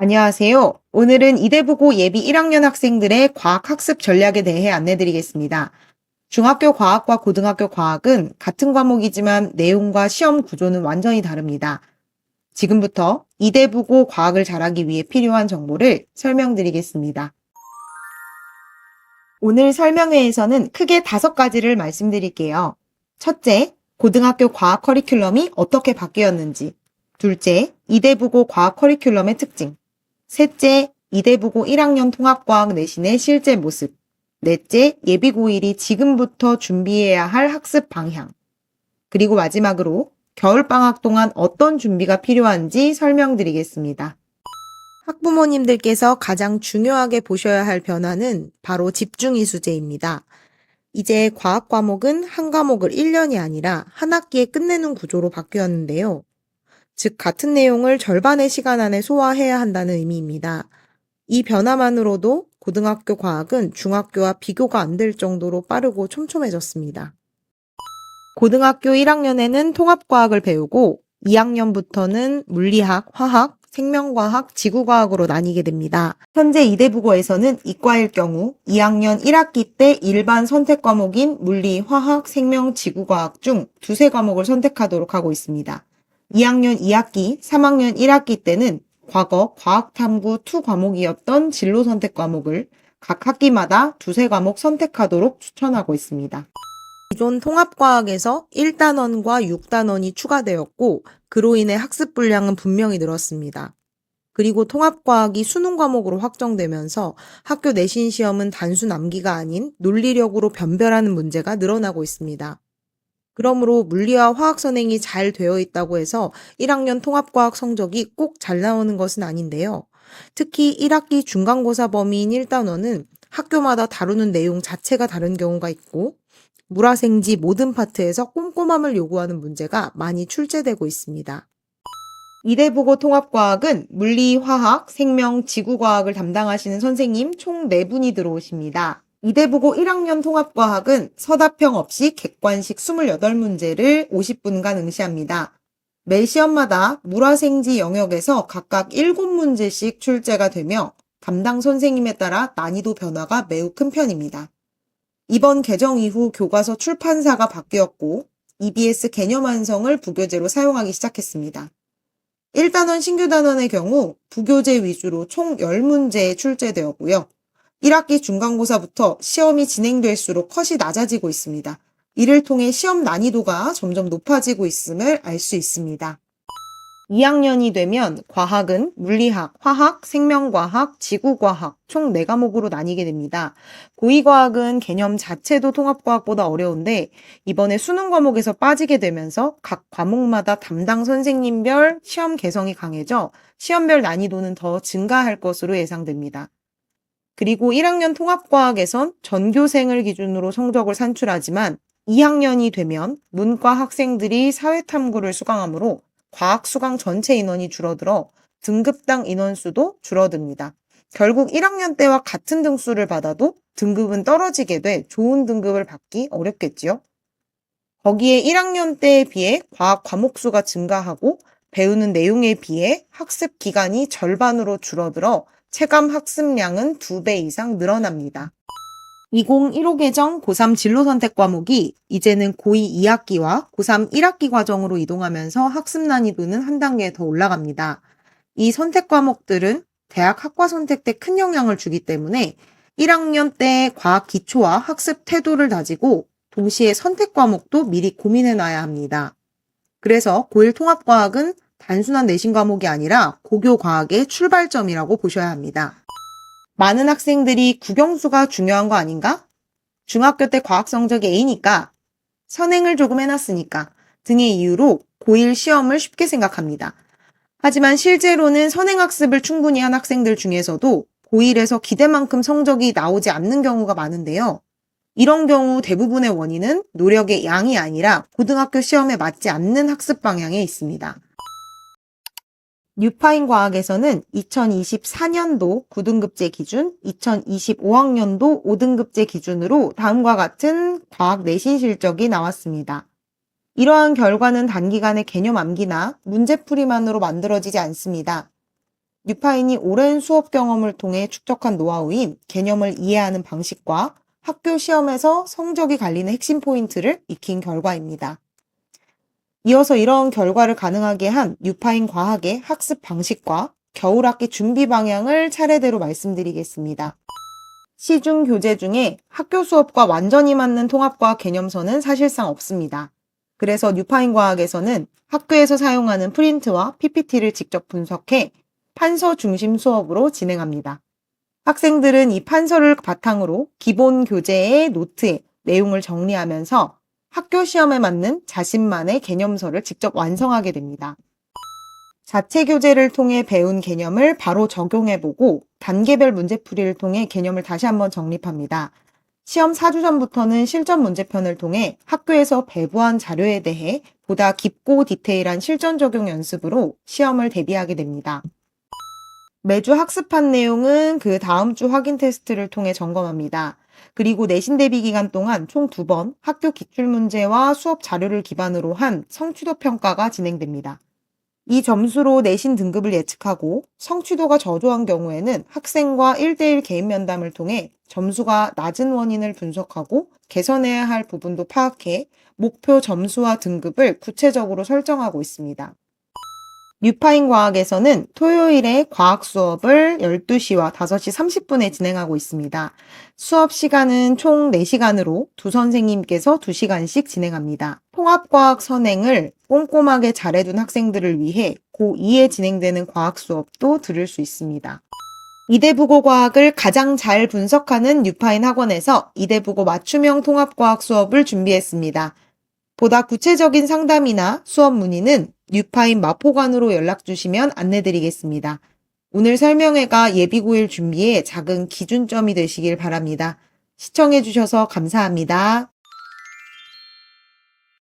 안녕하세요. 오늘은 이대부고 예비 1학년 학생들의 과학학습 전략에 대해 안내드리겠습니다. 중학교 과학과 고등학교 과학은 같은 과목이지만 내용과 시험 구조는 완전히 다릅니다. 지금부터 이대부고 과학을 잘하기 위해 필요한 정보를 설명드리겠습니다. 오늘 설명회에서는 크게 5가지를 말씀드릴게요. 첫째, 고등학교 과학 커리큘럼이 어떻게 바뀌었는지. 둘째, 이대부고 과학 커리큘럼의 특징. 셋째, 이대부고 1학년 통합과학 내신의 실제 모습. 넷째, 예비고1이 지금부터 준비해야 할 학습 방향. 그리고 마지막으로 겨울방학 동안 어떤 준비가 필요한지 설명드리겠습니다. 학부모님들께서 가장 중요하게 보셔야 할 변화는 바로 집중이수제입니다. 이제 과학 과목은 한 과목을 1년이 아니라 한 학기에 끝내는 구조로 바뀌었는데요. 즉, 같은 내용을 절반의 시간 안에 소화해야 한다는 의미입니다. 이 변화만으로도 고등학교 과학은 중학교와 비교가 안 될 정도로 빠르고 촘촘해졌습니다. 고등학교 1학년에는 통합과학을 배우고 2학년부터는 물리학, 화학, 생명과학, 지구과학으로 나뉘게 됩니다. 현재 이대부고에서는 이과일 경우 2학년 1학기 때 일반 선택 과목인 물리, 화학, 생명, 지구과학 중 두세 과목을 선택하도록 하고 있습니다. 2학년 2학기, 3학년 1학기 때는 과거 과학탐구 2 과목이었던 진로 선택 과목을 각 학기마다 두세 과목 선택하도록 추천하고 있습니다. 기존 통합과학에서 1단원과 6단원이 추가되었고 그로 인해 학습 분량은 분명히 늘었습니다. 그리고 통합과학이 수능 과목으로 확정되면서 학교 내신 시험은 단순 암기가 아닌 논리력으로 변별하는 문제가 늘어나고 있습니다. 그러므로 물리와 화학 선행이 잘 되어 있다고 해서 1학년 통합과학 성적이 꼭 잘 나오는 것은 아닌데요. 특히 1학기 중간고사 범위인 1단원은 학교마다 다루는 내용 자체가 다른 경우가 있고 물화생지 모든 파트에서 꼼꼼함을 요구하는 문제가 많이 출제되고 있습니다. 이대부고 통합과학은 물리, 화학, 생명, 지구과학을 담당하시는 선생님 총 4분이 들어오십니다. 이대부고 1학년 통합과학은 서답형 없이 객관식 28문제를 50분간 응시합니다. 매 시험마다 물화생지 영역에서 각각 7문제씩 출제가 되며 담당 선생님에 따라 난이도 변화가 매우 큰 편입니다. 이번 개정 이후 교과서 출판사가 바뀌었고 EBS 개념 완성을 부교재로 사용하기 시작했습니다. 1단원 신규 단원의 경우 부교재 위주로 총 10문제 출제되었고요. 1학기 중간고사부터 시험이 진행될수록 컷이 낮아지고 있습니다. 이를 통해 시험 난이도가 점점 높아지고 있음을 알 수 있습니다. 2학년이 되면 과학은 물리학, 화학, 생명과학, 지구과학 총 4과목으로 나뉘게 됩니다. 고2과학은 개념 자체도 통합과학보다 어려운데 이번에 수능 과목에서 빠지게 되면서 각 과목마다 담당 선생님별 시험 개성이 강해져 시험별 난이도는 더 증가할 것으로 예상됩니다. 그리고 1학년 통합과학에선 전교생을 기준으로 성적을 산출하지만 2학년이 되면 문과 학생들이 사회탐구를 수강하므로 과학 수강 전체 인원이 줄어들어 등급당 인원수도 줄어듭니다. 결국 1학년 때와 같은 등수를 받아도 등급은 떨어지게 돼 좋은 등급을 받기 어렵겠지요. 거기에 1학년 때에 비해 과학 과목 수가 증가하고 배우는 내용에 비해 학습 기간이 절반으로 줄어들어 체감 학습량은 2배 이상 늘어납니다. 2015 개정 고3 진로 선택 과목이 이제는 고2 2학기와 고3 1학기 과정으로 이동하면서 학습 난이도는 한 단계 더 올라갑니다. 이 선택 과목들은 대학 학과 선택 때 큰 영향을 주기 때문에 1학년 때 과학 기초와 학습 태도를 다지고 동시에 선택 과목도 미리 고민해 놔야 합니다. 그래서 고1 통합과학은 단순한 내신 과목이 아니라 고교 과학의 출발점이라고 보셔야 합니다. 많은 학생들이 국영수가 중요한 거 아닌가? 중학교 때 과학 성적이 A니까, 선행을 조금 해놨으니까 등의 이유로 고1 시험을 쉽게 생각합니다. 하지만 실제로는 선행학습을 충분히 한 학생들 중에서도 고1에서 기대만큼 성적이 나오지 않는 경우가 많은데요. 이런 경우 대부분의 원인은 노력의 양이 아니라 고등학교 시험에 맞지 않는 학습 방향에 있습니다. 뉴파인 과학에서는 2024년도 9등급제 기준, 2025학년도 5등급제 기준으로 다음과 같은 과학 내신 실적이 나왔습니다. 이러한 결과는 단기간에 개념 암기나 문제풀이만으로 만들어지지 않습니다. 뉴파인이 오랜 수업 경험을 통해 축적한 노하우인 개념을 이해하는 방식과 학교 시험에서 성적이 갈리는 핵심 포인트를 익힌 결과입니다. 이어서 이런 결과를 가능하게 한 뉴파인 과학의 학습 방식과 겨울학기 준비 방향을 차례대로 말씀드리겠습니다. 시중 교재 중에 학교 수업과 완전히 맞는 통합과학 개념서는 사실상 없습니다. 그래서 뉴파인 과학에서는 학교에서 사용하는 프린트와 PPT를 직접 분석해 판서 중심 수업으로 진행합니다. 학생들은 이 판서를 바탕으로 기본 교재의 노트에 내용을 정리하면서 학교 시험에 맞는 자신만의 개념서를 직접 완성하게 됩니다. 자체 교재를 통해 배운 개념을 바로 적용해보고 단계별 문제풀이를 통해 개념을 다시 한번 정립합니다. 시험 4주 전부터는 실전 문제편을 통해 학교에서 배부한 자료에 대해 보다 깊고 디테일한 실전 적용 연습으로 시험을 대비하게 됩니다. 매주 학습한 내용은 그 다음 주 확인 테스트를 통해 점검합니다. 그리고 내신 대비 기간 동안 총 2번 학교 기출문제와 수업 자료를 기반으로 한 성취도 평가가 진행됩니다. 이 점수로 내신 등급을 예측하고 성취도가 저조한 경우에는 학생과 1대1 개인 면담을 통해 점수가 낮은 원인을 분석하고 개선해야 할 부분도 파악해 목표 점수와 등급을 구체적으로 설정하고 있습니다. 뉴파인 과학에서는 토요일에 과학 수업을 12시와 5시 30분에 진행하고 있습니다. 수업 시간은 총 4시간으로 두 선생님께서 2시간씩 진행합니다. 통합과학 선행을 꼼꼼하게 잘해둔 학생들을 위해 고2에 진행되는 과학 수업도 들을 수 있습니다. 이대부고 과학을 가장 잘 분석하는 뉴파인 학원에서 이대부고 맞춤형 통합과학 수업을 준비했습니다. 보다 구체적인 상담이나 수업 문의는 뉴파인 마포관으로 연락 주시면 안내드리겠습니다. 오늘 설명회가 예비고일 준비에 작은 기준점이 되시길 바랍니다. 시청해주셔서 감사합니다.